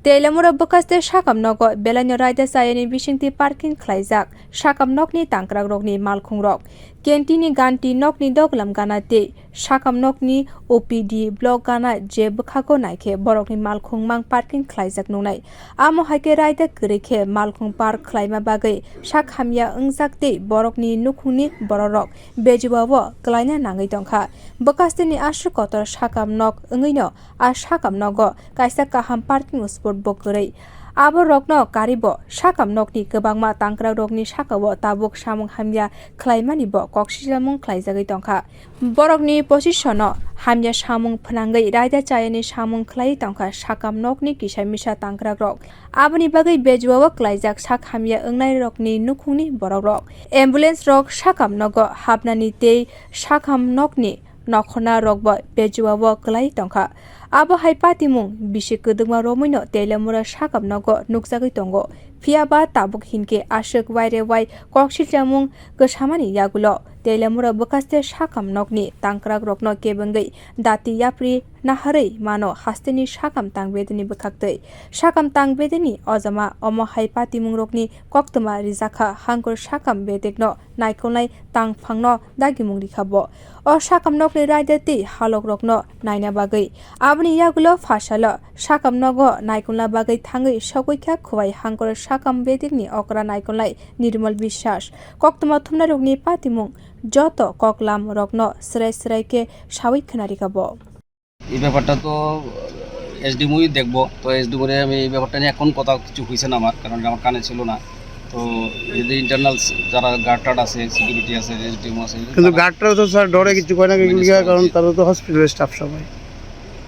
Teliamura bwkhaste sakam nogo belani raida sayani bisingti parking khwlaijak sakam nogni tangkrak rokni malkhung rok kentini ganti nogni doglam ganate sakam nogni OPD block gana je bwkhago naikhe borokni malkhung mang parking khwlaijak nungnai amo haike raida kwrikhe malkhung park khwlaima bagwi sakhamya wngjakte borokni nukhungni borok bejuwao klaina nangui tongkha bwkhaste ni asuk kotor sakam nog wngwino a sakam nogo kaisa kaham parking spot bokgwrui abo rokno karibo sakam nogni kwbangma tangkrak rokni sakao tabuk samung hamya khwlaimani bo koksilsamung khwlaijagui tongkha borokni positiono hamya samung phwnangui raida chayani samung khlai tongkha sakam nogni kisa misa tangkrak rok aboni bagui bejuwao klaijak sak hamya wngnai rokni nukhungni borok rok ambulance rok sakam nogo hapnani tei sakam nogni nokhona rokbo bejuwao klai tongkha abo hai patimung bisi kwdungma romoino Teliamura sakam nogo nukjagui tongo phiaba tabuk hinke asuk Waire wai koksilsamung gsamani yagulo Teliamura bwkhaste sakam nogni tangkrak rokno kebengwi dati yapri naharui mano hasteni sakam tang bedekni bwkhaktui sakam tang bedekni ojama omo hai patimung rokni koktwma rijakha hangkhor sakam bedekno naikulnai tang phangno dagimung rikhabo o sakam nogni raida tei halok rokno naina bagui aboni yagulo fasalo sakam nogo naikulna bagui thangwi sogwi kha khwai hangkhor sakam bedekni okra naikulnai Nirmal Biswas koktwma thumna rokni patimung joto koklam rokno srai srai ke sawui khwnari khabo এই ব্যাপারটা তো এসডিমই দেখবো তো এসডিমরে আমি এই ব্যাপারটা নিয়ে এখন কথা কিছু হইছে না আমার কারণ আমার কানে ছিল না তো যদি ইন্টারনাল যারা গার্ড আছে সিকিউরিটি আছে এসডিএম আছে কিন্তু গার্ডরা তো স্যার ডরে কিছু কয় না কারণ তারা তো হসপিটালের স্টাফ সবাই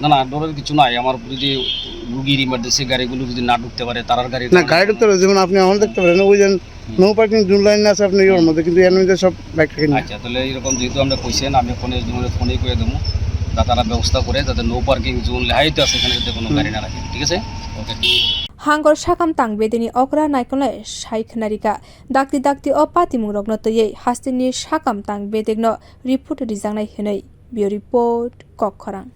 না ডরের কিছু নাই আমার যদি রুগীর ইমার্জেন্সি গাড়িগুলো যদি না ঢুকতে পারে তারার গাড়ি না গাড়ি ঢুকতে পারে যেমন আপনি এখন দেখতে পারেন ওই যে নো পার্কিং জোন লাইন আছে আপনি ওর মধ্যে কিন্তু এর মধ্যে সব বাইক রাখেন আচ্ছা তাহলে এরকম যেহেতু আমরা কইছেন আমি ফোনে ফোনেই করে দেবো তারা ব্যবস্থা করে যাতে নো পার্কিং জোন লেহাইতে আছে সেখানে যাতে কোনো গাড়ি না রাখে ঠিক আছে ওকে hangkhor sakam tang bedekni okra naikulnai sai khwnarika dakti o patimung rokno tei hasteni sakam tang bedekno report rijaknai hinui bio report kokkhorang।